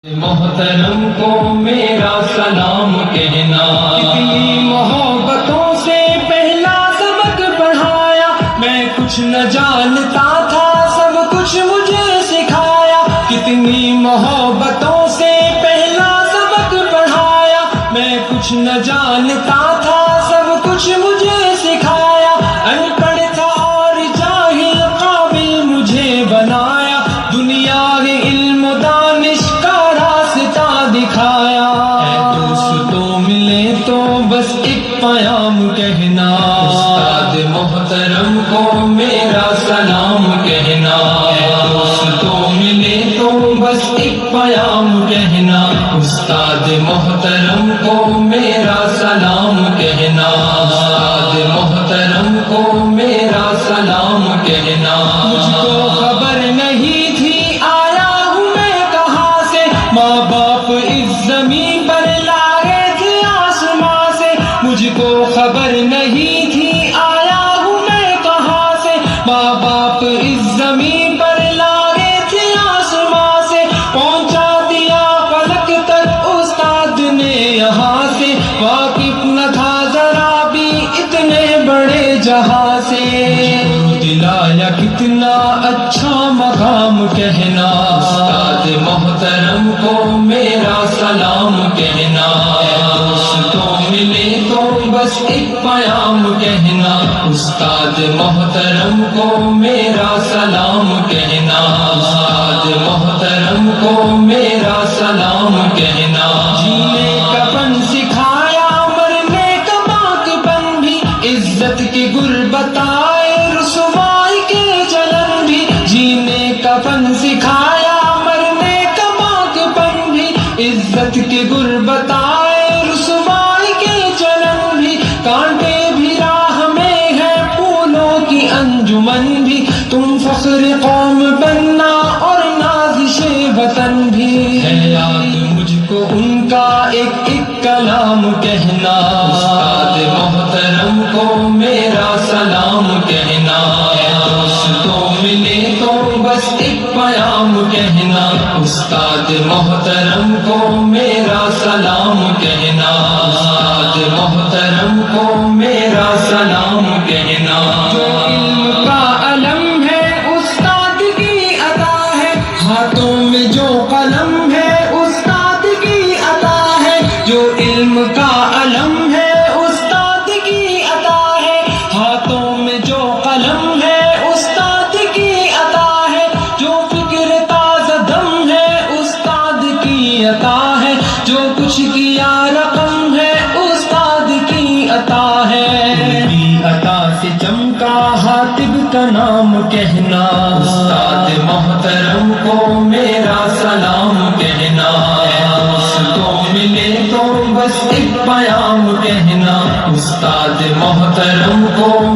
محترم کو میرا سلام کہنا، کتنی محبتوں سے پہلا سبق پڑھایا، میں کچھ نہ جانتا تھا سب کچھ مجھے سکھایا۔ کتنی محبتوں سے پہلا سبق پڑھایا، میں کچھ نہ جانتا تھا سب کچھ مجھے سکھایا۔ ان پڑھ تھا اور جاہل قابل مجھے بنایا، دنیا کے علم و دانش کا راستہ دکھایا۔ اے دوستوں ملے تو بس ایک پیام کہنا، استاد محترم کو میرا سلام کہنا۔ اے دوستوں ملے تو بس ایک پیام کہنا، استاد محترم کو میرا سلام کہنا، استاد محترم کو میرا سلام کہنا۔ مجھ کو خبر نہیں تھی آیا ہوں میں کہاں سے، ماں باپ اس زمین پر لائے تھے آسماں سے۔ مجھ کو خبر نہیں تھی آیا ہوں میں کہاں سے، ماں باپ اس زمین پر لائے تھے آسماں سے۔ پہنچا دیا فلک تک استاد نے یہاں سے، واقف نہ تھا ذرا بھی اتنے بڑے جہاں سے۔ دلایا کتنا اچھا مقام کہنا، استاد محترم کو میرا سلام کہنا۔ اے دوستوں ملے تو بس ایک پیام کہنا، استاد محترم کو میرا سلام کہنا، استاد محترم کو میرا سلام کہنا۔ جینے کا فن سکھایا، مرنے کا باک پن بھی، عزت کی گر بتائے رسوائی کے جلن بھی۔ جینے کا فن سکھایا، مرنے کا باک پن بھی، عزت کی گر بتائے رسوائی کے جلن بھی۔ کانٹے بھی راہ میں ہے پھولوں کی انجمن بھی، تم فخر قوم بننا اور نازش وطن بھی۔ ہے یاد مجھ کو ان کا ایک ایک کلام کہنا، استاد محترم کو میرا سلام کہنا۔ اے دوستوں ملے تو بس ایک پیام کہنا، استاد محترم کو میرا سلام کہنا، استاد محترم کو میرا سلام کہنا۔ جو علم کا علم ہے استاد کی عطا ہے، ہاتھوں میں جو قلم ہے استاد کی عطا ہے۔ جو علم کا علم ہے استاد کی عطا ہے، ہاتھوں میں جو قلم ہے استاد کی عطا ہے۔ جو فکر تازہ دم ہے استاد کی عطا ہے، جو کچھ کیا رقم ہے استاد کی عطا ہے۔ میری عطا سے چمکا حاتب کا نام کہنا، استاد محترم کو میرا سلام کہنا۔ اے دوستوں ملے تو بس ایک پیام کہنا، استاد محترم کو